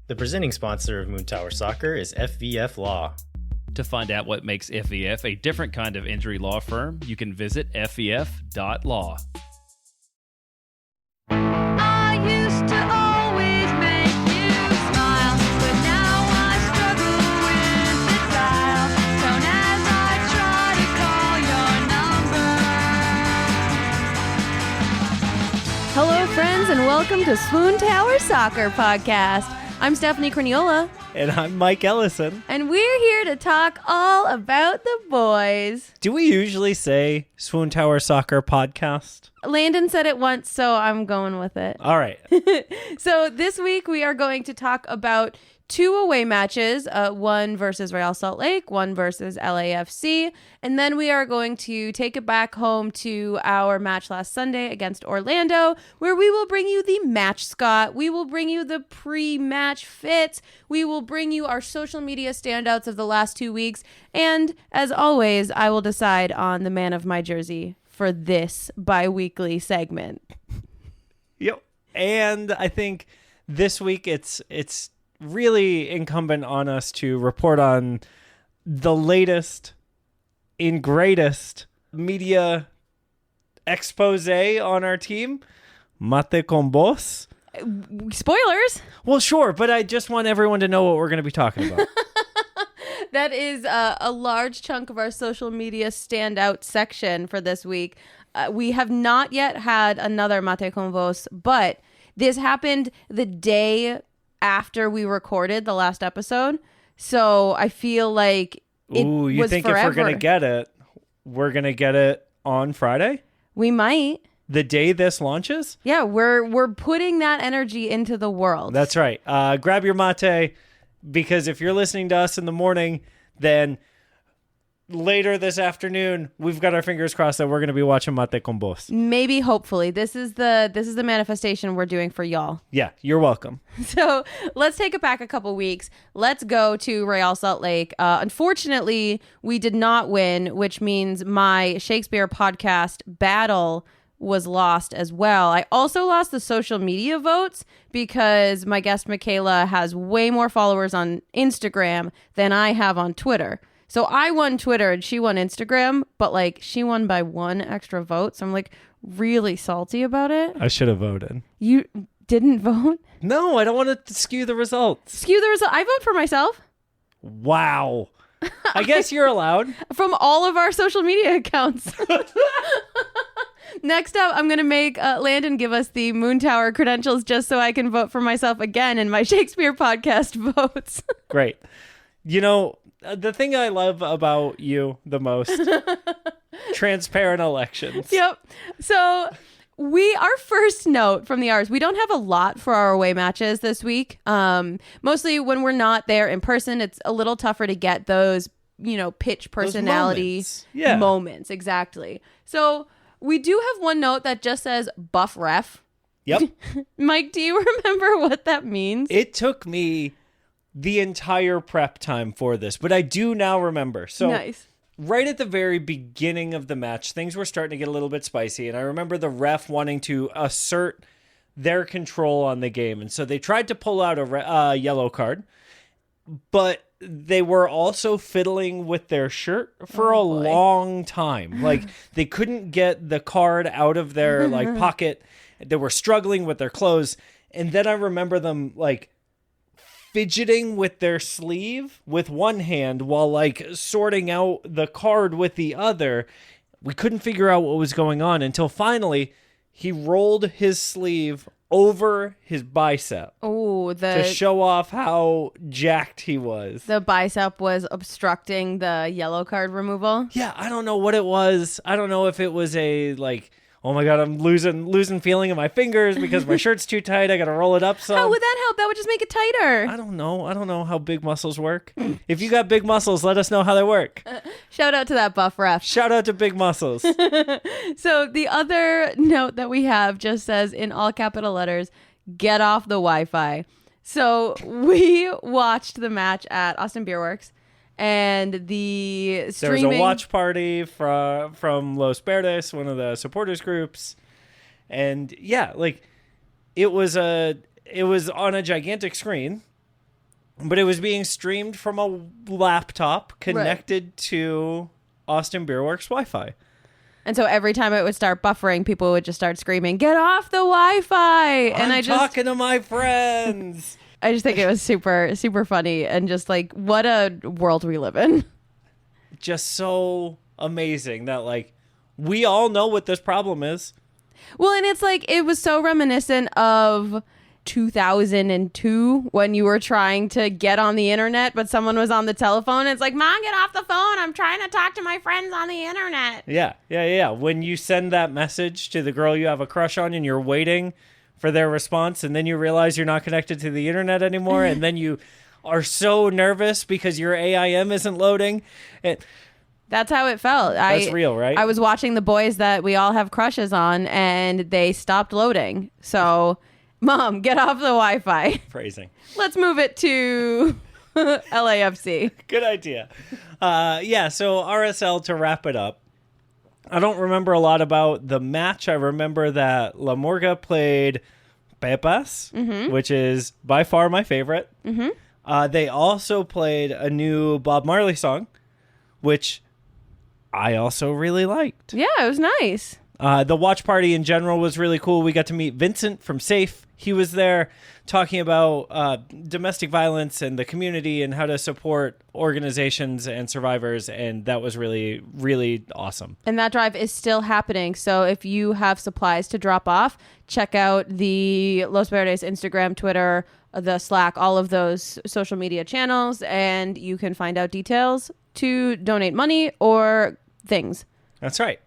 The presenting sponsor of Moontower Soccer is FVF Law. To find out what makes FVF a different kind of injury law firm, you can visit fvf.law. I used to always make you smile, but now I struggle with the dial. Don't as I try to call your number. Hello, friends, and welcome to Swoontower Soccer podcast. I'm Stephanie Craniola. And I'm Mike Ellison. And we're here to talk all about the boys. Do we usually say Swoontower Soccer podcast? Landon said it once, so I'm going with it. All right. So this week we are going to talk about two away matches, one versus Real Salt Lake, one versus LAFC, and then we are going to take it back home to our match last Sunday against Orlando, where we will bring you the Matchscot, we will bring you the PreMatch Fit, we will bring you our social media standouts of the last 2 weeks, and as always, I will decide on the man of my jersey for this bi-weekly segment. Yep. And I think this week it's really incumbent on us to report on the latest and greatest media expose on our team, Mate con Vos. Spoilers. Well, sure, but I just want everyone to know what we're going to be talking about. That is a large chunk of our social media standout section for this week. We have not yet had another Mate con Vos, but this happened the day after we recorded the last episode. So I feel like it Ooh, you was think forever. if we're going to get it, we're going to get it on Friday? We might. The day this launches? Yeah, we're putting that energy into the world. That's right. Grab your mate, because if you're listening to us in the morning, then later this afternoon, we've got our fingers crossed that we're going to be watching Mate con Vos. Maybe, hopefully. This is the manifestation we're doing for y'all. Yeah, you're welcome. So let's take it back a couple weeks. Let's go to Real Salt Lake. Unfortunately, we did not win, which means my Shakespeare podcast battle was lost as well. I also lost the social media votes because my guest Michaela has way more followers on Instagram than I have on Twitter. So I won Twitter and she won Instagram, but like she won by one extra vote. So I'm like really salty about it. I should have voted. You didn't vote? No, I don't want to skew the results. Skew the result. I vote for myself. Wow. I guess you're allowed. From all of our social media accounts. Next up, I'm going to make Landon give us the Moontower credentials just so I can vote for myself again in my Shakespeare podcast votes. Great. You know, the thing I love about you the most, transparent elections. Yep. So our first note from the R's, we don't have a lot for our away matches this week. Mostly when we're not there in person, it's a little tougher to get those, pitch personality moments. Exactly. So we do have one note that just says buff ref. Yep. Mike, do you remember what that means? It took me the entire prep time for this, but I do now remember. So nice. Right at the very beginning of the match, things were starting to get a little bit spicy, and I remember the ref wanting to assert their control on the game, and so they tried to pull out a yellow card, but they were also fiddling with their shirt for a long time. Like, they couldn't get the card out of their pocket. They were struggling with their clothes, and then I remember them fidgeting with their sleeve with one hand while sorting out the card with the other. We couldn't figure out what was going on until finally he rolled his sleeve over his bicep to show off how jacked he was. The bicep was obstructing the yellow card removal. Yeah, I don't know what it was. I don't know if it was a oh my God, I'm losing feeling in my fingers because my shirt's too tight. I got to roll it up some. How would that help? That would just make it tighter. I don't know how big muscles work. If you got big muscles, let us know how they work. Shout out to that buff ref. Shout out to big muscles. So the other note that we have just says in all capital letters, get off the Wi-Fi. So we watched the match at Austin Beer Works. And the streaming... There was a watch party from Los Verdes, one of the supporters groups. And yeah, it was on a gigantic screen. But it was being streamed from a laptop connected to Austin Beerworks Wi-Fi. And so every time it would start buffering, people would just start screaming, "Get off the Wi-Fi!" And I'm talking to my friends. I just think it was super, super funny, and just like, what a world we live in. Just so amazing that, like, we all know what this problem is. Well, and it's like, it was so reminiscent of 2002 when you were trying to get on the internet, but someone was on the telephone. It's like, Mom, get off the phone. I'm trying to talk to my friends on the internet. Yeah. When you send that message to the girl you have a crush on and you're waiting for their response, and then you realize you're not connected to the internet anymore, and then you are so nervous because your AIM isn't loading. That's how it felt. That's real, right? I was watching the boys that we all have crushes on, and they stopped loading. So, Mom, get off the Wi-Fi. Phrasing. Let's move it to LAFC. Good idea. So RSL, to wrap it up. I don't remember a lot about the match. I remember that La Morga played Pepas, which is by far my favorite. They also played a new Bob Marley song, which I also really liked. Yeah, it was nice. The watch party in general was really cool. We got to meet Vincent from SAFE. He was there talking about domestic violence and the community and how to support organizations and survivors. And that was really, really awesome. And that drive is still happening. So if you have supplies to drop off, check out the Los Verdes Instagram, Twitter, the Slack, all of those social media channels, and you can find out details to donate money or things. That's right.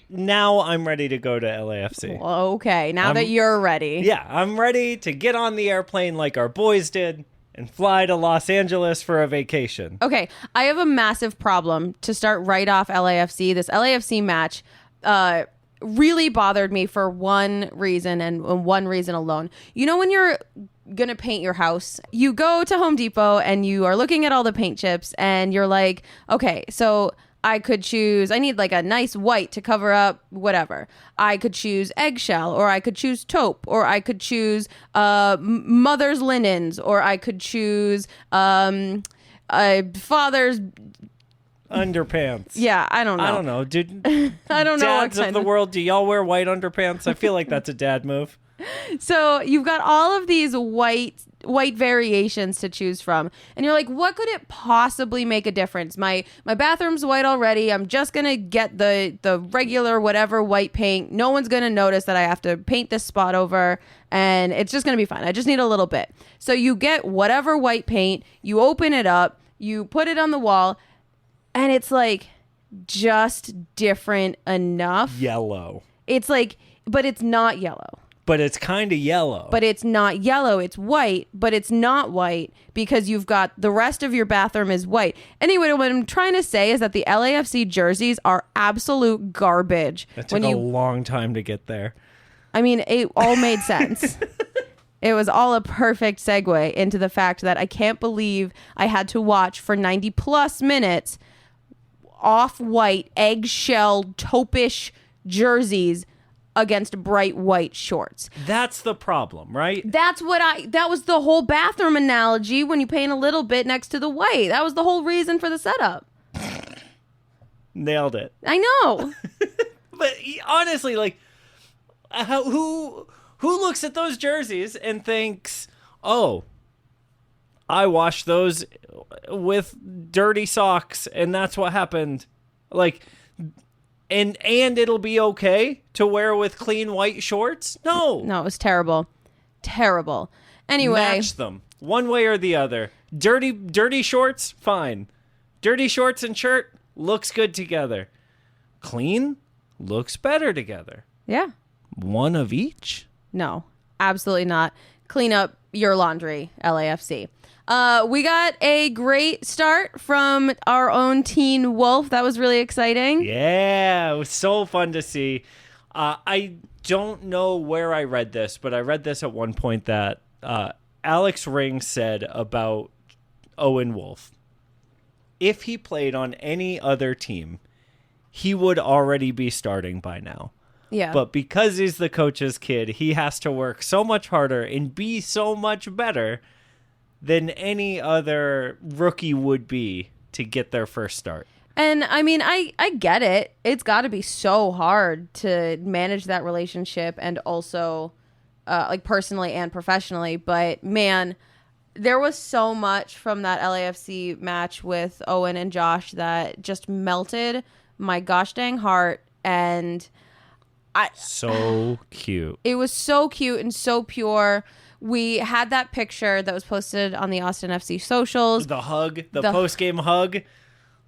Now I'm ready to go to LAFC. Okay, now that you're ready. Yeah, I'm ready to get on the airplane like our boys did and fly to Los Angeles for a vacation. Okay, I have a massive problem to start right off LAFC. This LAFC match really bothered me for one reason and one reason alone. You know, when you're going to paint your house, you go to Home Depot and you are looking at all the paint chips and you're like, okay, so I could choose, I need like a nice white to cover up whatever. I could choose eggshell, or I could choose taupe, or I could choose mother's linens, or I could choose father's underpants. Yeah, I don't know. Dude, I don't know. Dads of the world, do y'all wear white underpants? I feel like that's a dad move. So you've got all of these white variations to choose from, and you're like, what could it possibly make a difference? My bathroom's white already. I'm just gonna get the regular whatever white paint. No one's gonna notice that I have to paint this spot over, and it's just gonna be fine. I just need a little bit. So you get whatever white paint, you open it up, you put it on the wall, and it's like just different enough. Yellow. It's like, but it's not yellow. But it's kind of yellow. But it's not yellow. It's white, but it's not white because you've got the rest of your bathroom is white. Anyway, what I'm trying to say is that the LAFC jerseys are absolute garbage. It took a long time to get there. I mean, it all made sense. It was all a perfect segue into the fact that I can't believe I had to watch for 90 plus minutes off-white, eggshell, taupe-ish jerseys against bright white shorts. That's the problem, right? That was the whole bathroom analogy when you paint a little bit next to the white. That was the whole reason for the setup. Nailed it. I know. But honestly, like, who looks at those jerseys and thinks, oh, I washed those with dirty socks and that's what happened? Like, and it'll be okay to wear with clean white shorts? No, it was terrible. Anyway, match them one way or the other. Dirty shorts, fine. Dirty shorts and shirt looks good together. Clean looks better together. Yeah. One of each? No, absolutely not. Clean up your laundry, LAFC. We got a great start from our own Teen Wolf. That was really exciting. Yeah, it was so fun to see. I don't know where I read this, but I read this at one point that Alex Ring said about Owen Wolf. If he played on any other team, he would already be starting by now. Yeah. But because he's the coach's kid, he has to work so much harder and be so much better than any other rookie would be to get their first start. And I mean, I get it. It's got to be so hard to manage that relationship and also like personally and professionally. But man, there was so much from that LAFC match with Owen and Josh that just melted my gosh dang heart. And So cute. it was so cute and so pure. We had that picture that was posted on the Austin FC socials. The hug, the post-game hug.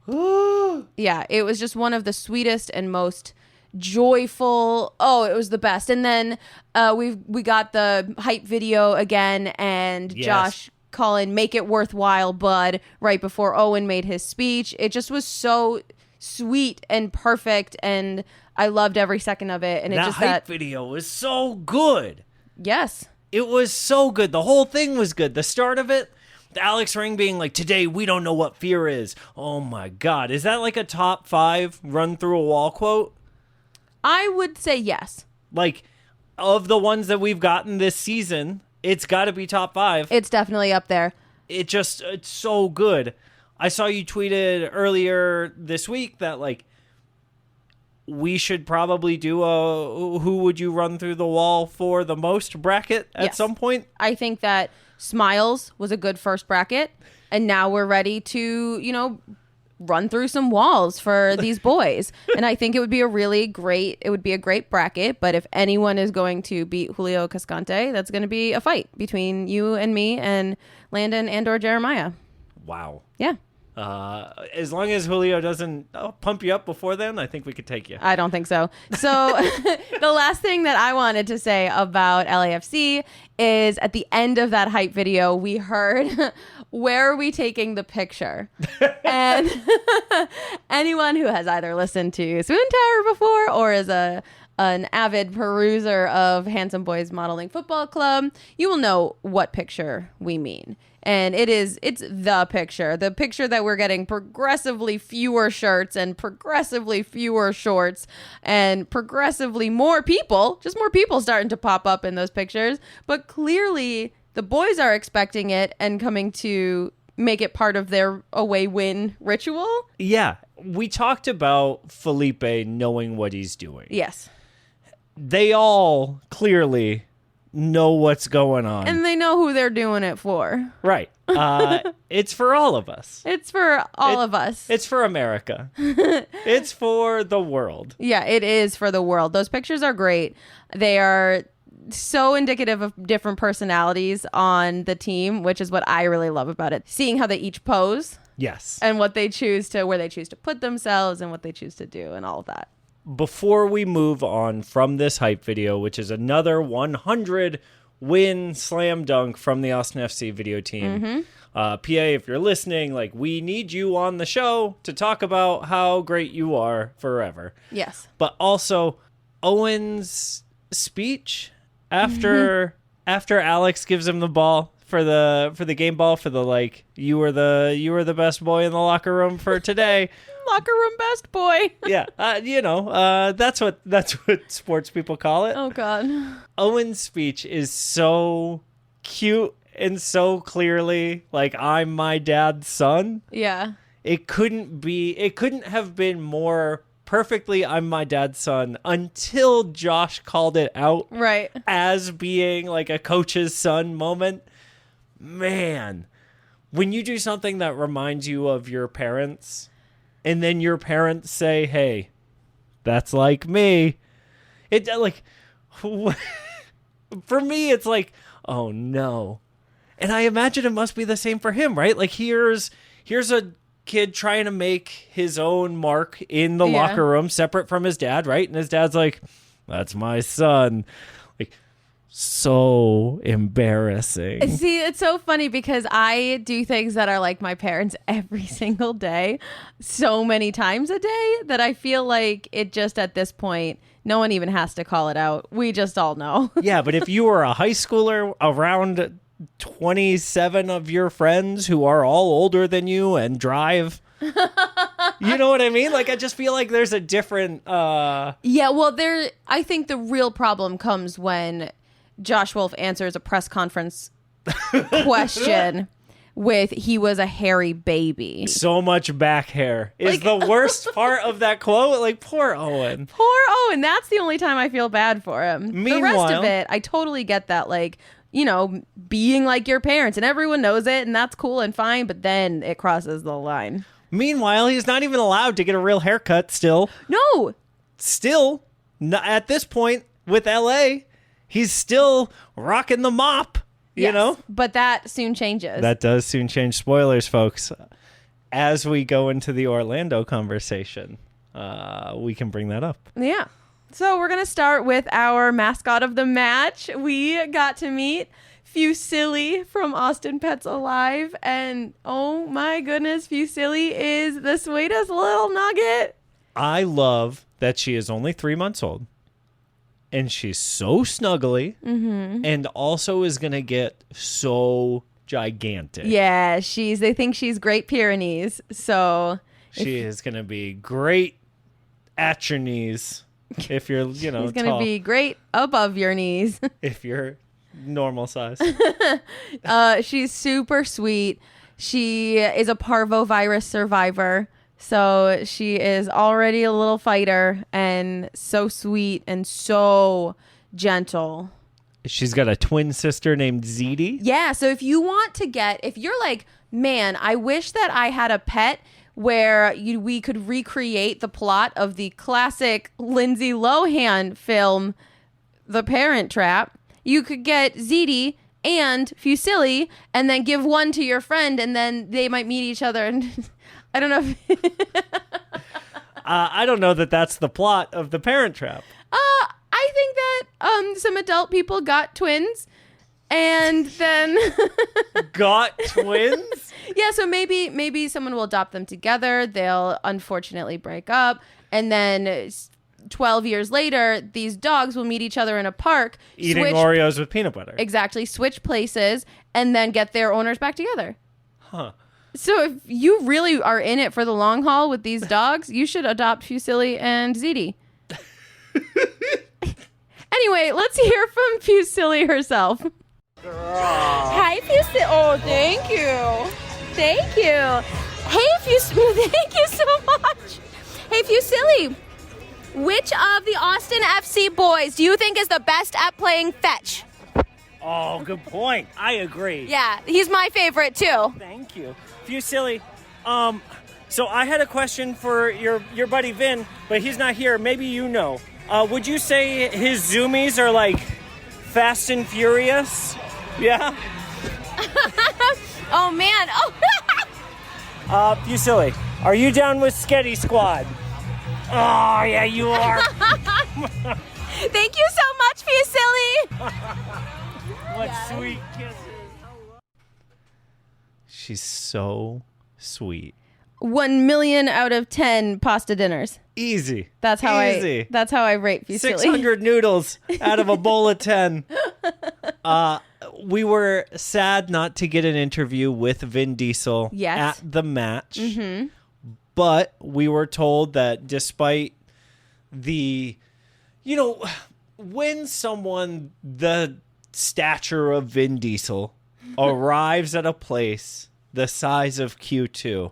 Ooh. Yeah, it was just one of the sweetest and most joyful. Oh, it was the best. And then we got the hype video again, and Yes. Josh calling "Make It Worthwhile, Bud" right before Owen made his speech. It just was so sweet and perfect, and I loved every second of it. And it That just hype video was so good. yes. It was so good. The whole thing was good. The start of it, the Alex Ring being like, "Today we don't know what fear is." Oh my God. Is that like a top 5 run through a wall quote? I would say yes. Like, of the ones that we've gotten this season, it's got to be top 5. It's definitely up there. It's so good. I saw you tweeted earlier this week that, like, we should probably do a who would you run through the wall for the most bracket at Yes. some point. I think that Smiles was a good first bracket, and now we're ready to, run through some walls for these boys. And I think it would be a great bracket, but if anyone is going to beat Julio Cascante, that's going to be a fight between you and me and Landon and or Jeremiah. Wow. Yeah. As long as Julio doesn't pump you up before then, I think we could take you. I don't think so. So the last thing that I wanted to say about LAFC is at the end of that hype video, we heard, "Where are we taking the picture?" And anyone who has either listened to Swoontower before or is an avid peruser of Handsome Boys Modeling Football Club, you will know what picture we mean. And it's the picture that we're getting progressively fewer shirts and progressively fewer shorts and progressively more people starting to pop up in those pictures. But clearly the boys are expecting it and coming to make it part of their away win ritual. Yeah. We talked about Felipe knowing what he's doing. Yes. They all clearly know what's going on. And they know who they're doing it for. Right. It's for all of us. It's for all of us. It's for America. It's for the world. Yeah, it is for the world. Those pictures are great. They are so indicative of different personalities on the team, which is what I really love about it. Seeing how they each pose Yes. and where they choose to put themselves and what they choose to do and all of that. Before we move on from this hype video, which is another 100 win slam dunk from the Austin FC video team. PA, if you're listening, like, we need you on the show to talk about how great you are forever. Yes. But also Owen's speech after Alex gives him the ball for the game ball for the, like, you were the best boy in the locker room for today. Locker room best boy. Yeah, that's what sports people call it. Oh, God. Owen's speech is so cute and so clearly like, I'm my dad's son. Yeah. It couldn't have been more perfectly I'm my dad's son until Josh called it out Right. as being like a coach's son moment. Man, when you do something that reminds you of your parents and then your parents say, "Hey, that's like me." It like for me it's like, "Oh no." And I imagine it must be the same for him, right? Like here's a kid trying to make his own mark in the locker room separate from his dad, right? And his dad's like, "That's my son." Like, so embarrassing. See, it's so funny because I do things that are like my parents every single day, so many times a day, that I feel like it just at this point, no one even has to call it out. We just all know. Yeah, but if you were a high schooler around 27 of your friends who are all older than you and drive, you know what I mean? Like, I just feel like there's a different Yeah, well, I think the real problem comes when Josh Wolf answers a press conference question with he was a hairy baby. So much back hair is the worst part of that quote. Like, poor Owen. Poor Owen. That's the only time I feel bad for him. The rest Meanwhile- of it, I totally get that, like, you know, being like your parents and everyone knows it and that's cool and fine, but then it crosses the line. Meanwhile, he's not even allowed to get a real haircut still. No. Still, at this point with LA, he's still rocking the mop, you Yes, know? But that soon changes. That does soon change. Spoilers, folks. As we go into the Orlando conversation, we can bring that up. Yeah. So we're going to start with our mascot of the match. We got to meet Fusilli from Austin Pets Alive. And oh my goodness, Fusilli is the sweetest little nugget. I love that she is only 3 months old. And she's so snuggly. And also is going to get so gigantic. Yeah, they think she's Great Pyrenees. So She is going to be great at your knees. If you're, you know, she's going to tall. be great above your knees. If you're normal size. She's super sweet. She is a parvovirus survivor. So she is already a little fighter and so sweet and so gentle. She's got a twin sister named Zeddy. Yeah. So if you're like, man, I wish that I had a pet where we could recreate the plot of the classic Lindsay Lohan film, The Parent Trap, you could get Zeddy and Fusilli and then give one to your friend and then they might meet each other. And I don't know if I don't know that that's the plot of The Parent Trap. I think that some adult people got twins and then Got twins? yeah, so maybe someone will adopt them together. They'll unfortunately break up and then 12 years later these dogs will meet each other in a park, Eating Oreos with peanut butter. exactly, switch places and then get their owners back together. Huh. So if you really are in it for the long haul with these dogs, you should adopt Fusilli and Zeddy. Anyway, let's hear from Fusilli herself. Hi, Fusilli. Oh, thank you. Thank you. Hey, Fusilli. Thank you so much. Hey, Fusilli. Which of the Austin FC boys do you think is the best at playing fetch? Oh, good point. I agree. Yeah, he's my favorite too. Thank you. Fusilli, so I had a question for your buddy Vin, but he's not here. Maybe you know. Would you say his zoomies are like Fast and Furious? Yeah? Oh, man. Oh, Fusilli, are you down with Sketty Squad? Oh, yeah, you are. thank you so much, Fusilli. What sweet kisses. She's so sweet. 1 million out of 10 pasta dinners. Easy. That's how Easy. I rate Fusilli. 600 noodles out of a bowl of 10. We were sad not to get an interview with Vin Diesel Yes. at the match. But we were told that despite the, when someone the stature of Vin Diesel arrives at a place the size of Q2,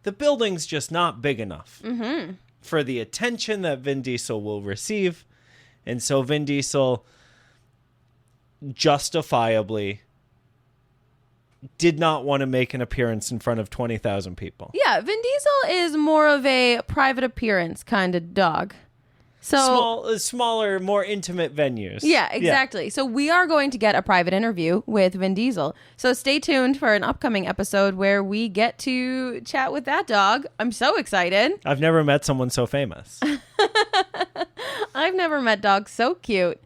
the building's just not big enough for the attention that Vin Diesel will receive. And so Vin Diesel justifiably did not want to make an appearance in front of 20,000 people. Yeah, Vin Diesel is more of a private appearance kind of dog. So Smaller, more intimate venues. yeah, exactly. So we are going to get a private interview with Vin Diesel. So stay tuned for an upcoming episode where we get to chat with that dog. I'm so excited. I've never met someone so famous. I've never met dogs so cute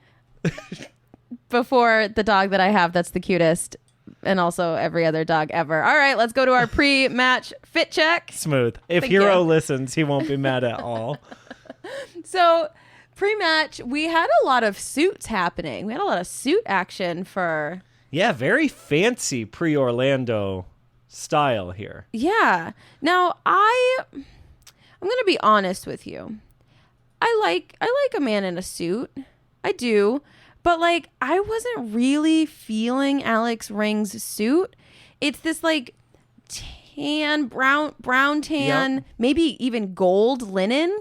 before the dog that I have that's the cutest, and also every other dog ever. All right, let's go to our pre-match fit check. Smooth. If Thank Hero you. listens, he won't be mad at all. So pre-match, we had a lot of suits happening. We had a lot of suit action for... Yeah, very fancy pre-Orlando style here. Yeah. Now, I'm going to be honest with you. I like a man in a suit. I do. But I wasn't really feeling Alex Ring's suit. It's this tan, brown tan, Yep. maybe even gold linen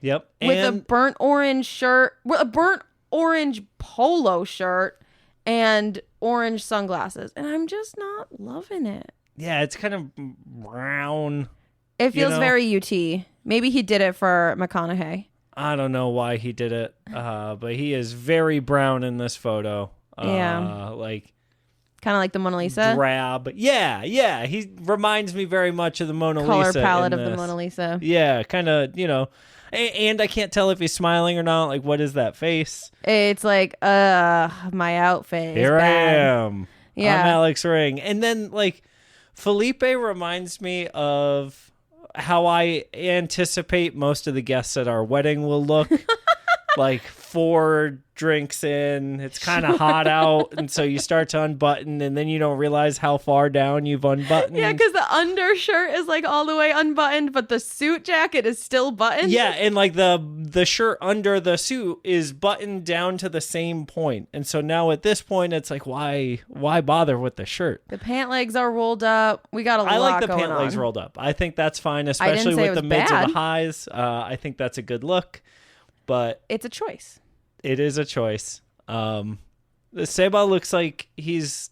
Yep. with a And burnt orange shirt, a burnt orange polo shirt, and orange sunglasses. And I'm just not loving it. yeah, it's kind of brown. It feels know? very UT. Maybe he did it for McConaughey. I don't know why he did it, but he is very brown in this photo. Yeah. Like Kind of like the Mona Lisa. drab. Yeah. He reminds me very much of the Mona Color Lisa. palette in of the this. Mona Lisa. Yeah, kind of, and I can't tell if he's smiling or not. Like, what is that face? It's like, my outfit is Here bad. I am. Yeah. I'm Alex Ring. And then, like, Felipe reminds me of how I anticipate most of the guests at our wedding will look. Like 4 drinks in, it's kind of hot out, and so you start to unbutton, and then you don't realize how far down you've unbuttoned. Yeah, because the undershirt is like all the way unbuttoned, but the suit jacket is still buttoned. Yeah, and like the shirt under the suit is buttoned down to the same point. And so now at this point it's like why bother with the shirt? The pant legs are rolled up. We got a I lot like the going pant legs on. rolled up. I think that's fine, especially say it with the was mids or bad. the highs. I think that's a good look, but It's a choice. it is a choice. Seba looks like he's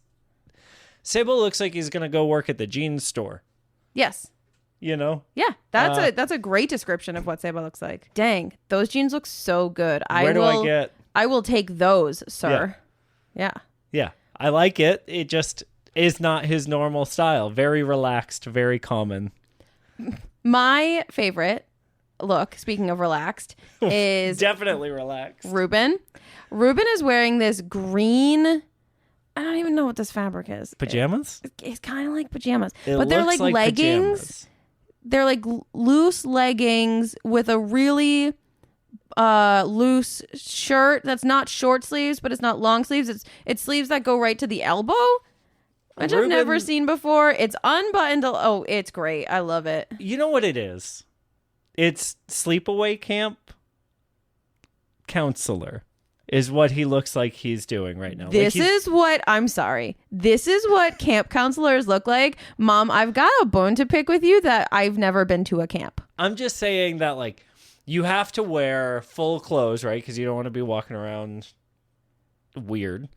gonna go work at the jeans store. Yes. You know? Yeah, that's a great description of what Seba looks like. Dang, those jeans look so good. Where do I get? I will take those, sir. Yeah. Yeah, I like it. It just is not his normal style. Very relaxed, very common. My favorite look, speaking of relaxed, is Definitely relaxed. Ruben. Ruben is wearing this green. I don't even know what this fabric is. Pajamas? It's kind of like pajamas, It but they're looks like leggings. pajamas. They're like loose leggings with a really loose shirt that's not short sleeves, but it's not long sleeves. It's sleeves that go right to the elbow, which I've never Ruben- seen before. It's unbuttoned. Oh, it's great. I love it. You know what it is? It's sleepaway camp counselor is what he looks like he's doing right now. This is what camp counselors look like. Mom, I've got a bone to pick with you that I've never been to a camp. I'm just saying that, like, you have to wear full clothes, right? Because you don't want to be walking around weird.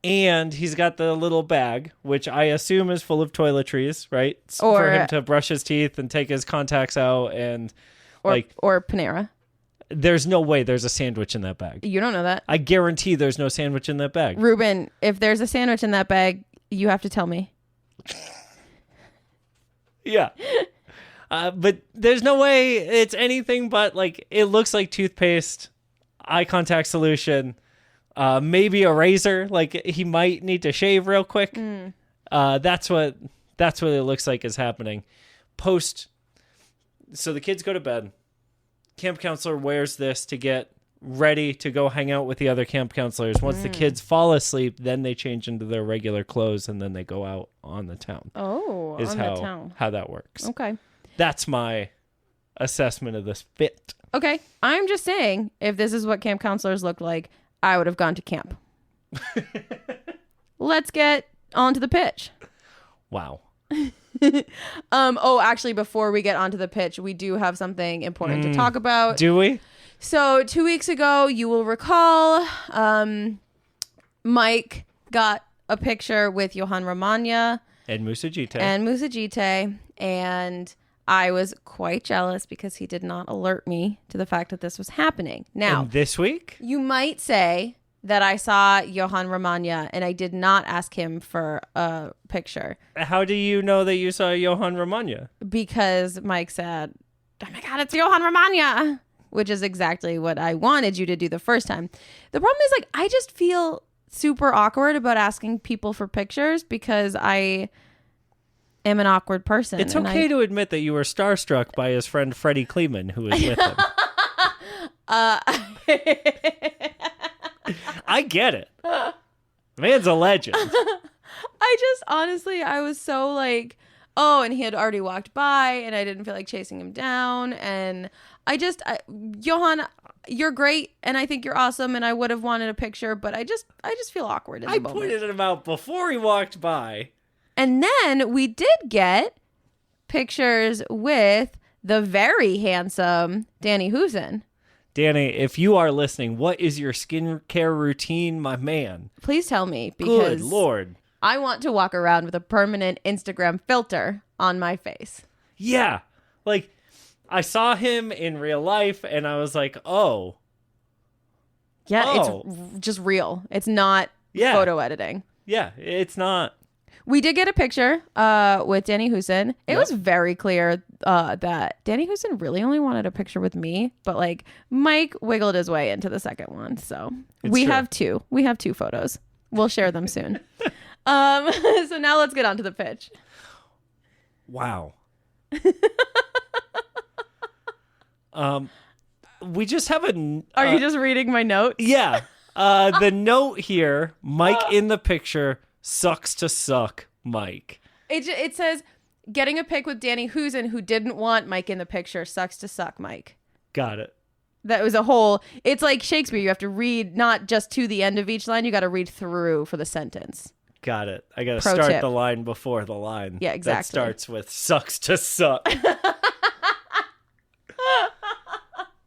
And he's got the little bag, which I assume is full of toiletries, right? For him to brush his teeth and take his contacts out and, or Panera. There's no way there's a sandwich in that bag. You don't know that. I guarantee there's no sandwich in that bag. Ruben, if there's a sandwich in that bag, you have to tell me. Yeah. But there's no way it's anything but, like, it looks like toothpaste, eye contact solution, maybe a razor. Like, he might need to shave real quick. That's what it looks like is happening. So the kids go to bed. Camp counselor wears this to get ready to go hang out with the other camp counselors. Once the kids fall asleep, then they change into their regular clothes and then they go out on the town. Oh, Is on how the town. how that works. Okay. That's my assessment of this fit. Okay. I'm just saying, if this is what camp counselors look like, I would have gone to camp. Let's get on to the pitch. Wow. Actually, before we get onto the pitch, we do have something important to talk about. Do we? So 2 weeks ago, you will recall, Mike got a picture with Johan Romagna And Musajite. and Musajite, and I was quite jealous because he did not alert me to the fact that this was happening. Now, And this week? you might say that I saw Johan Romagna and I did not ask him for a picture How do you know that you saw Johan Romagna? because Mike said, "Oh my God, it's Johan Romagna," which is exactly what I wanted you to do the first time. The problem is, like, I just feel super awkward about asking people for pictures because I am an awkward person. It's and okay to admit that you were starstruck by his friend Freddie Kleeman, who was with him. I get it. Man's a legend. I just honestly, I was so like, oh, and he had already walked by and I didn't feel like chasing him down. And Johan, you're great. And I think you're awesome. And I would have wanted a picture, but I just feel awkward in the I moment. pointed him out before he walked by. And then we did get pictures with the very handsome Danny Husen. Danny, if you are listening, what is your skincare routine, my man? Please tell me, because Good Lord. I want to walk around with a permanent Instagram filter on my face. Yeah. Like, I saw him in real life, and I was like, oh. Yeah, Oh. it's just real. It's not Yeah. photo editing. Yeah, it's not. We did get a picture with Danny Husen. It was very clear that Danny Husen really only wanted a picture with me, but like Mike wiggled his way into the second one. So we true. have two. We have two photos. We'll share them soon. So now let's get on to the pitch. Wow. We just have a... Are you just reading my note? Yeah. The note here, Mike in the picture, sucks to suck Mike. It says, getting a pic with Danny Husen, who didn't want Mike in the picture, sucks to suck Mike. Got it. That was a whole... It's like Shakespeare. You have to read not just to the end of each line. You got to read through for the sentence. Got it. I got to Pro start tip. the line before the line. Yeah, exactly. That starts with sucks to suck.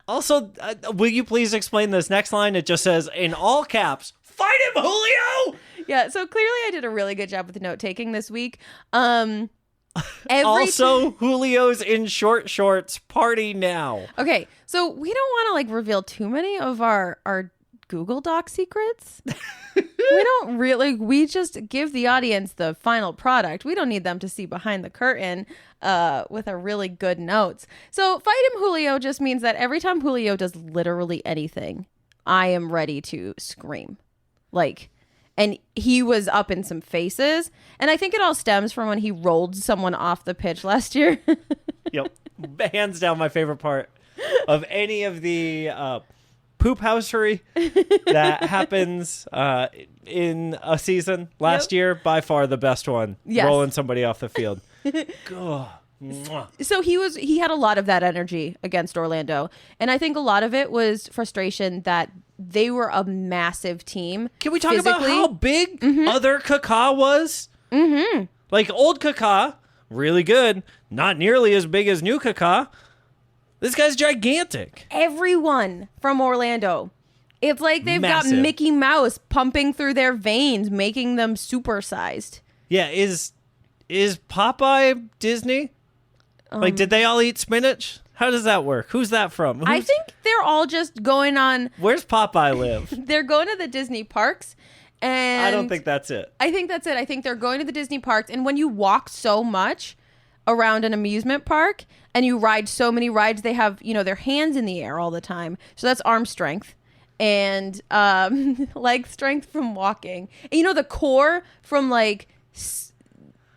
Also, will you please explain this next line? It just says, in all caps, fight him, Julio! Yeah, so clearly I did a really good job with the note taking this week. Also, Julio's in short shorts. Party now. Okay, so we don't want to like reveal too many of our Google Doc secrets. We just give the audience the final product. We don't need them to see behind the curtain with our really good notes. So fight him, Julio just means that every time Julio does literally anything, I am ready to scream. Like, and he was up in some faces. And I think it all stems from when he rolled someone off the pitch last year. Yep. Hands down my favorite part of any of the poop housery that happens in a season. Last year, by far the best one. Yes. Rolling somebody off the field. Ugh. Mwah. So he had a lot of that energy against Orlando. And I think a lot of it was frustration that they were a massive team. Can we talk about physically. how big other Kaká was? Mm-hmm. Like old Kaká, really good. Not nearly as big as new Kaká. This guy's gigantic. Everyone from Orlando. It's like they've Massive. got Mickey Mouse pumping through their veins, making them supersized. Yeah, is Popeye Disney? Like, did they all eat spinach? How does that work? Who's that from? I think they're all just going on. Where's Popeye live? They're going to the Disney parks. And I don't think that's it. I think that's it. I think they're going to the Disney parks. And when you walk so much around an amusement park and you ride so many rides, they have, their hands in the air all the time. So that's arm strength and leg strength from walking. And the core from like...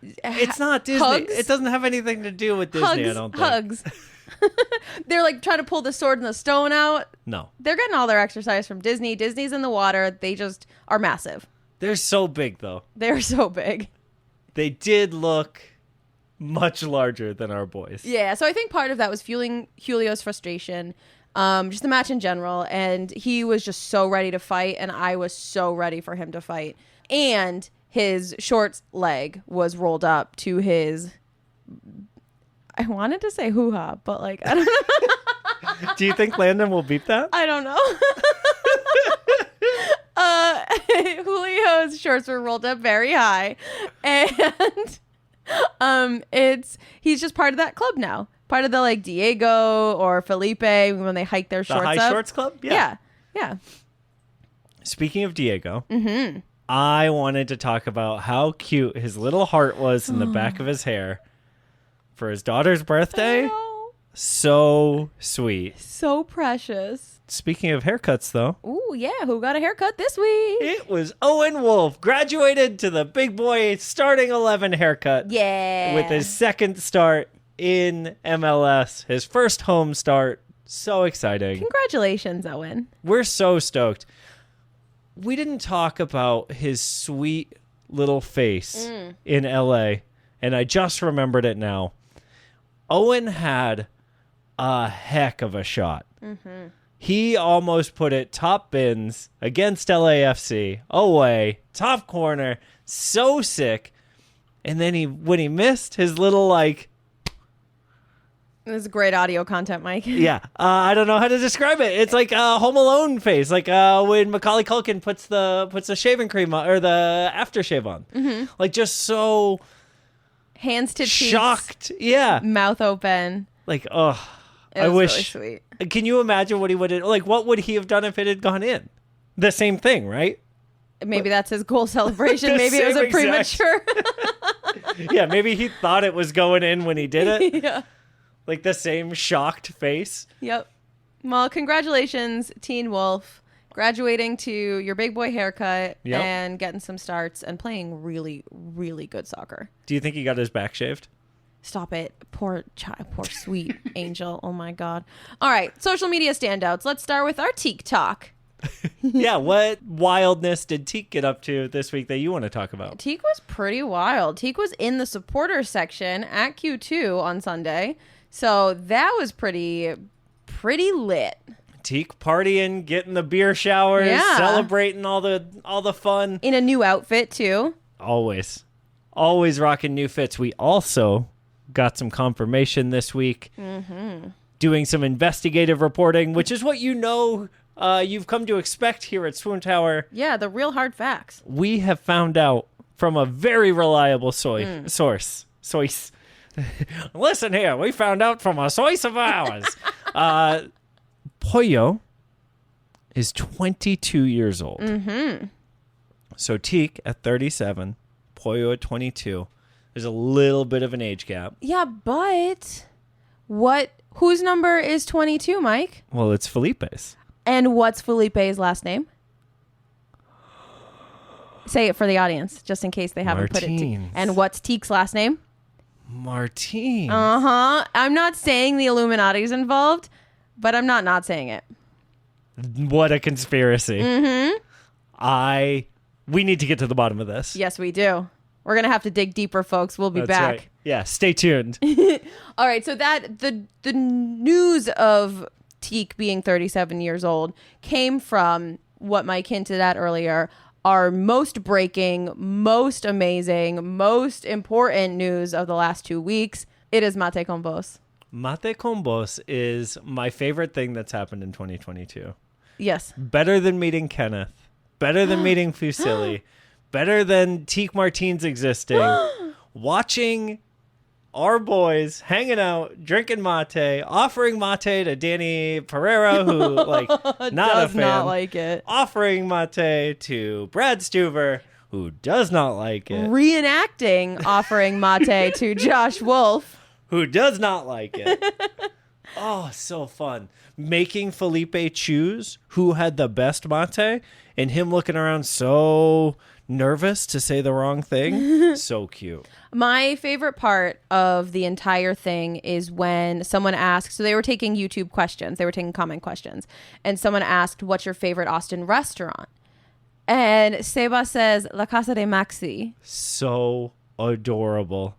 It's not Disney. Hugs? It doesn't have anything to do with Disney, I don't think. Hugs. They're like trying to pull the sword and the stone out. No. They're getting all their exercise from Disney. Disney's in the water. They just are massive. They're so big, though. They're so big. They did look much larger than our boys. Yeah, so I think part of that was fueling Julio's frustration, just the match in general, and he was just so ready to fight, and I was so ready for him to fight. And his short leg was rolled up to his... I wanted to say hoo-ha, but like, I don't know. Do you think Landon will beat that? I don't know. Julio's shorts were rolled up very high, and he's just part of that club now. Part of the like Diego or Felipe when they hike their shorts The up. High Shorts Club? Yeah. Speaking of Diego, I wanted to talk about how cute his little heart was in the back of his hair for his daughter's birthday. Oh, So sweet. so precious. Speaking of haircuts, though, Ooh, yeah. Who got a haircut this week? it was Owen Wolf, graduated to the big boy starting 11 haircut Yeah. with his second start in MLS, his first home start. So exciting. Congratulations, Owen. We're so stoked. We didn't talk about his sweet little face in LA, and I just remembered it now. Owen had a heck of a shot. He almost put it top bins against LAFC, away, top corner, so sick. And then when he missed, his little like This is great audio content, Mike. Yeah, I don't know how to describe it. It's like a Home Alone face, like when Macaulay Culkin puts the shaving cream on, or the aftershave on, like just so Hands to cheeks, shocked. Yeah, mouth open. like oh, It I was wish. really sweet. Can you imagine what he would have like? What would he have done if it had gone in? The same thing, right? Maybe that's his goal celebration. The Maybe it was a same exact- premature. Yeah, maybe he thought it was going in when he did it. Yeah. Like the same shocked face. Yep. Well, congratulations, Teen Wolf, graduating to your big boy haircut Yep. and getting some starts and playing really, really good soccer. Do you think he got his back shaved? Stop it. Poor child, poor sweet angel. Oh my God. All right. Social media standouts. Let's start with our TIK-TALK. Yeah, what wildness did Teak get up to this week that you want to talk about? Teak was pretty wild. Teak was in the supporter section at Q2 on Sunday. So that was pretty lit. Teak partying, getting the beer showers, Yeah. celebrating all the fun. In a new outfit too. Always rocking new fits. We also got some confirmation this week. Doing some investigative reporting, which is what you've come to expect here at Swoontower. Yeah, the real hard facts. We have found out from a very reliable source. Listen here, we found out from a source of ours. Pollo is 22 years old. So Teak at 37, Pollo at 22. There's a little bit of an age gap. Yeah, but whose number is 22, Mike? Well, it's Felipe's. And what's Felipe's last name? Say it for the audience, just in case they haven't put it. Martins. And what's Teak's last name? Martine. I'm not saying the Illuminati's involved, but I'm not saying it. What a conspiracy. We need to get to the bottom of this. Yes, we do. We're going to have to dig deeper, folks. We'll be That's back. right. Yeah, stay tuned. All right, so that the news of Teak being 37 years old came from what Mike hinted at earlier, our most breaking, most amazing, most important news of the last 2 weeks. It is Mate con Vos. Mate con Vos is my favorite thing that's happened in 2022. Yes. Better than meeting Kenneth. Better than meeting Fusilli. Better than Teak Martins existing. Watching our boys hanging out, drinking mate, offering mate to Danny Pereira, who not Does a fan. not like it. Offering mate to Brad Stuver, who does not like it. Reenacting offering mate to Josh Wolf. Who does not like it. Oh, so fun. Making Felipe choose who had the best mate and him looking around so nervous to say the wrong thing. So cute. My favorite part of the entire thing is when someone asked, so they were taking YouTube questions, they were taking comment questions, and someone asked, what's your favorite Austin restaurant? And Seba says, La Casa de Maxi. So adorable.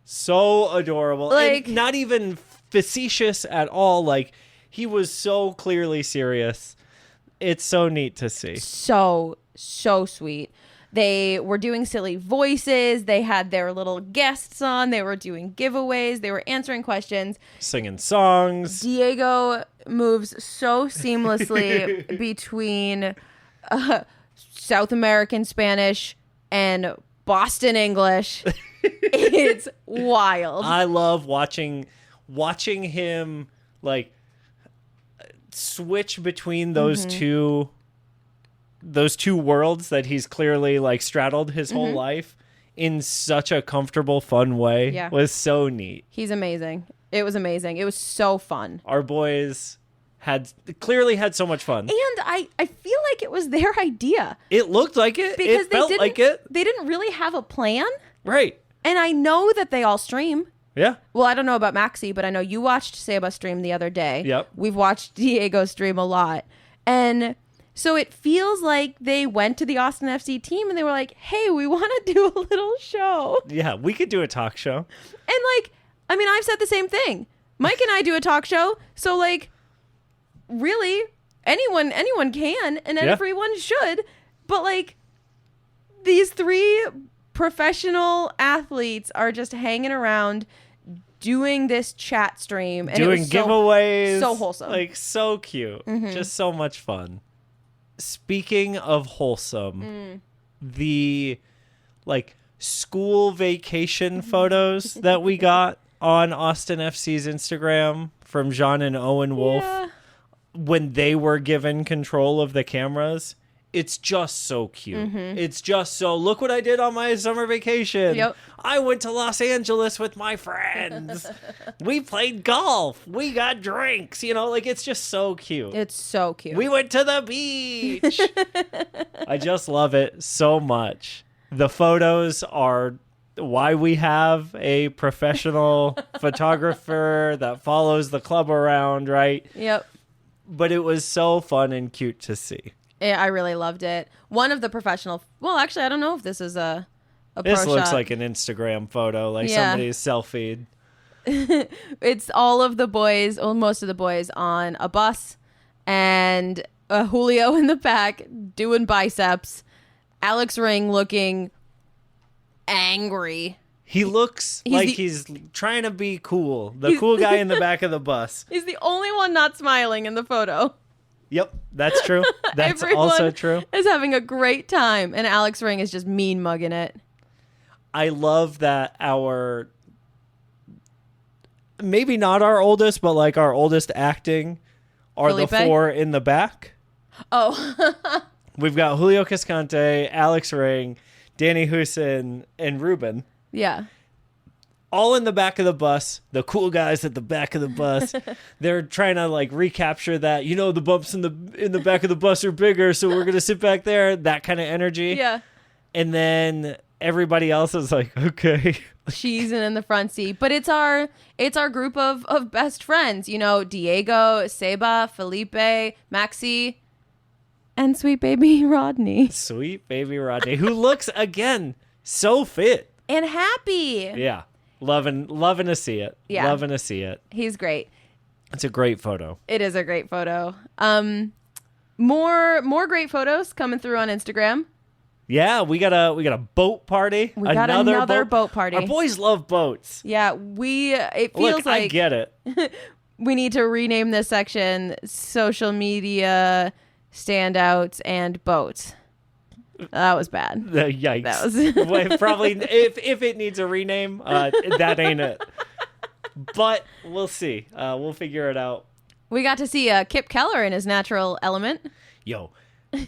So adorable. Like- And not even facetious at all. Like, he was so clearly serious. It's so neat to see. So sweet. They were doing silly voices. They had their little guests on. They were doing giveaways. They were answering questions. Singing songs. Diego moves so seamlessly between South American Spanish and Boston English. It's wild. I love watching him switch between those two worlds that he's clearly straddled his whole life in such a comfortable, fun way. Yeah. Was so neat. He's amazing. It was amazing. It was so fun. Our boys clearly had so much fun. And I feel like it was their idea. It looked like it. Because It felt like it. They didn't really have a plan. Right. And I know that they all stream. Yeah. Well, I don't know about Maxi, but I know you watched Seba stream the other day. Yep. We've watched Diego stream a lot. And so it feels like they went to the Austin FC team and they were like, hey, we want to do a little show. Yeah. We could do a talk show. And I've said the same thing. Mike and I do a talk show. So really, anyone can and Yeah. everyone should. But these three professional athletes are just hanging around doing this chat stream and doing it was giveaways. so wholesome. Like, so cute. Just so much fun. Speaking of wholesome, the like school vacation photos that we got on Austin FC's Instagram from Jean and Owen Wolf when they were given control of the cameras. It's just so cute. It's just so, look what I did on my summer vacation. Yep. I went to Los Angeles with my friends. We played golf. We got drinks. You know, like, it's just so cute. It's so cute. We went to the beach. I just love it so much. The photos are why we have a professional photographer that follows the club around, right? Yep. But it was so fun and cute to see. Yeah, I really loved it. One of the professional. Well, actually, I don't know if this is a pro This looks shot. like an Instagram photo, like Yeah. somebody's selfie. It's all of the boys, or most of the boys, on a bus, and Julio in the back doing biceps. Alex Ring looking angry. He looks He's like the- he's trying to be cool. The cool guy in the back of the bus. He's the only one not smiling in the photo. Yep, that's true. That's Everyone also true. is having a great time, and Alex Ring is just mean mugging it. I love that our, maybe not our oldest, but like our oldest acting are Felipe? the four in the back. Oh, We've got Julio Cascante, Alex Ring, Danny Houston, and Ruben. yeah. All in the back of the bus. The cool guys at the back of the bus. They're trying to like recapture that. You know, the bumps in the back of the bus are bigger, so we're gonna sit back there. That kind of energy. Yeah. And then everybody else is like, okay. She's in the front seat, but it's our group of best friends. You know, Diego, Seba, Felipe, Maxi, and sweet baby Rodney, Sweet baby Rodney, who looks again so fit. and happy. Yeah. Loving to see it. Yeah. Loving to see it. He's great. It's a great photo. It is a great photo. More great photos coming through on Instagram. Yeah, we got a boat party. We got another boat party. Our boys love boats. Yeah, it feels Look, like I get it. we need to rename this section social media standouts and boats. That was bad. Yikes. That was- Well, probably if it needs a rename, that ain't it. But we'll see. We'll figure it out. We got to see Kip Keller in his natural element. Yo,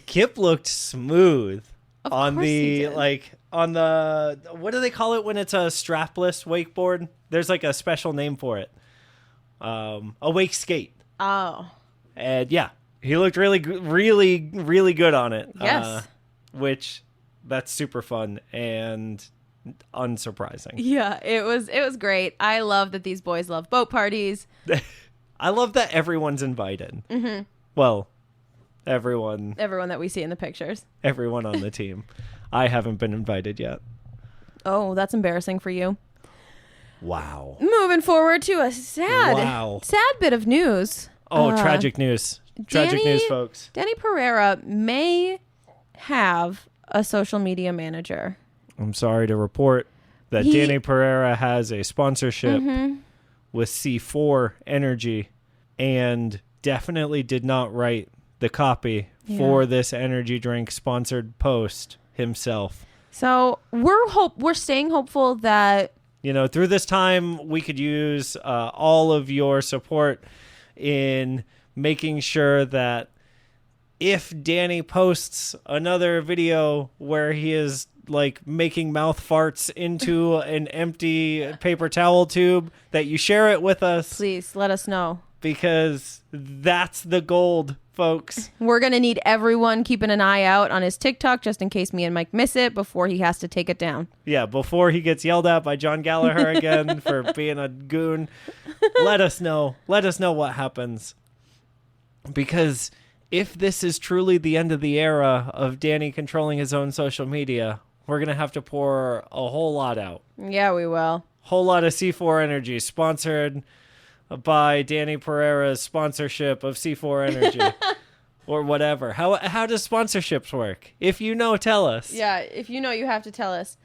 Kip looked smooth Of on course he the did. what do they call it when it's a strapless wakeboard? There's like a special name for it. A wake skate. Oh, And yeah, he looked really good on it. Yes. Which that's super fun and unsurprising. yeah, it was great. I love that these boys love boat parties. I love that everyone's invited. Mm-hmm. Well, everyone Everyone that we see in the pictures. on the team. I haven't been invited yet. Oh, that's embarrassing for you. Wow. Moving forward to a sad bit of news. Oh, tragic news. Tragic Danny- news, folks. Danny Pereira may have a social media manager. I'm sorry to report that He- Danny Pereira has a sponsorship with C4 Energy and definitely did not write the copy for this energy drink sponsored post himself. So we're staying hopeful that You know, through this time, we could use all of your support in making sure that if Danny posts another video where he is like making mouth farts into an empty paper towel tube, that you share it with us, please let us know. because that's the gold, folks. We're going to need everyone keeping an eye out on his TikTok just in case me and Mike miss it before he has to take it down. Yeah, before he gets yelled at by John Gallagher again for being a goon, let us know. Let us know what happens. Because if this is truly the end of the era of Danny controlling his own social media, we're going to have to pour a whole lot out. Yeah, we will. Whole lot of C4 Energy, sponsored by Danny Pereira's sponsorship of C4 Energy. Or whatever. How does sponsorships work? If you know, tell us. Yeah, if you know, you have to tell us.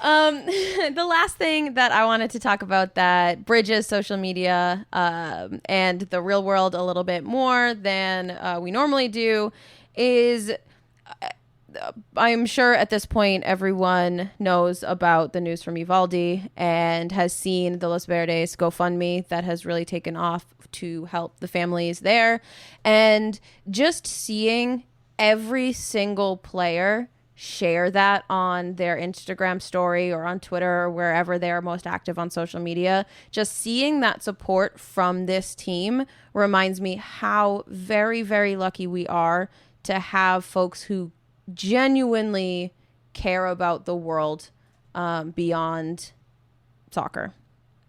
The last thing that I wanted to talk about that bridges social media and the real world a little bit more than we normally do is I'm sure at this point everyone knows about the news from Uvalde and has seen the Los Verdes GoFundMe that has really taken off to help the families there. And just seeing every single player share that on their Instagram story or on Twitter or wherever they're most active on social media, just seeing that support from this team reminds me how very, very lucky we are to have folks who genuinely care about the world beyond soccer.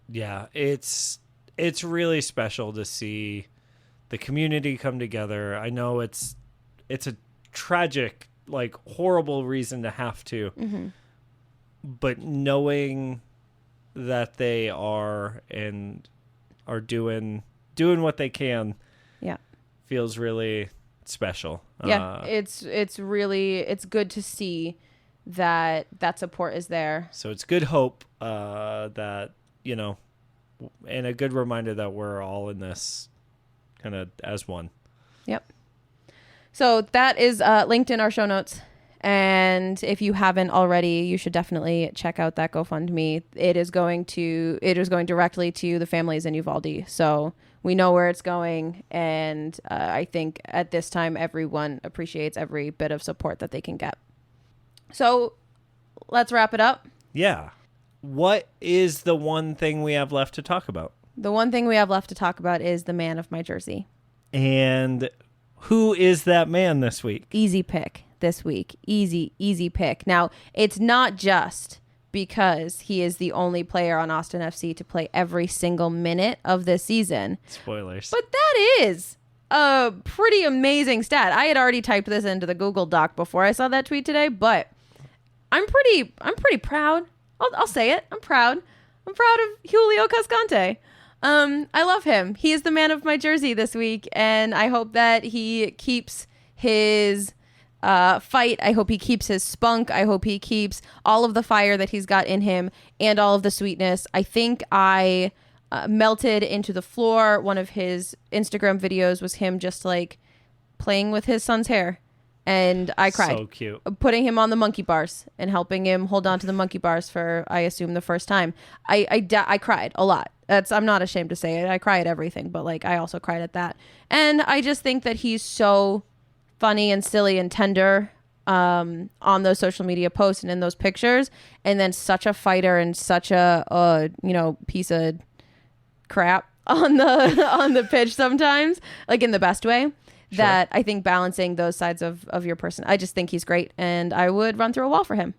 Yeah, it's really special to see the community come together. I know it's a tragic, like, horrible reason to have to, but knowing that they are doing what they can, feels really special. It's good to see that support is there. So it's good hope that, you know, and a good reminder that we're all in this kind of as one. Yep. So that is linked in our show notes. And if you haven't already, you should definitely check out that GoFundMe. It is going directly to the families in Uvalde. So we know where it's going. And I think at this time, everyone appreciates every bit of support that they can get. So let's wrap it up. Yeah. What is the one thing we have left to talk about? The one thing we have left to talk about is the man of my jersey. And who is that man this week? Easy pick this week. Easy pick. Now, it's not just because he is the only player on Austin FC to play every single minute of this season. Spoilers. But that is a pretty amazing stat. I had already typed this into the Google Doc before I saw that tweet today, but I'm pretty proud. I'll say it. I'm proud. I'm proud of Julio Cascante. I love him. He is the man of my jersey this week, and I hope that he keeps his fight. I hope he keeps his spunk. I hope he keeps all of the fire that he's got in him and all of the sweetness. I think I melted into the floor. One of his Instagram videos was him just like playing with his son's hair. And I cried. So cute. Putting him on the monkey bars and helping him hold on to the monkey bars for, I assume, the first time. I cried a lot. I'm not ashamed to say it. I cry at everything, but like I also cried at that. And I just think that he's so funny and silly and tender on those social media posts and in those pictures. And then such a fighter and such a piece of crap on the pitch sometimes, like in the best way. Sure. That I think balancing those sides of your person, I just think he's great, and I would run through a wall for him.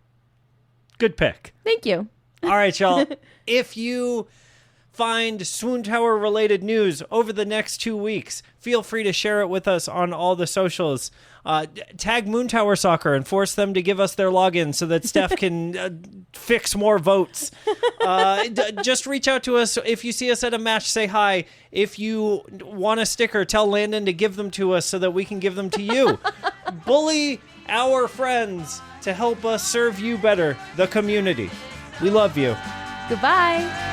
Good pick. Thank you. All right, y'all. If you find Swoontower related news over the next 2 weeks, feel free to share it with us on all the socials. Tag Moontower Soccer and force them to give us their login so that Steph can fix more votes. Just reach out to us. If you see us at a match, say hi. If you want a sticker, tell Landon to give them to us so that we can give them to you. Bully our friends to help us serve you better, the community. We love you. Goodbye.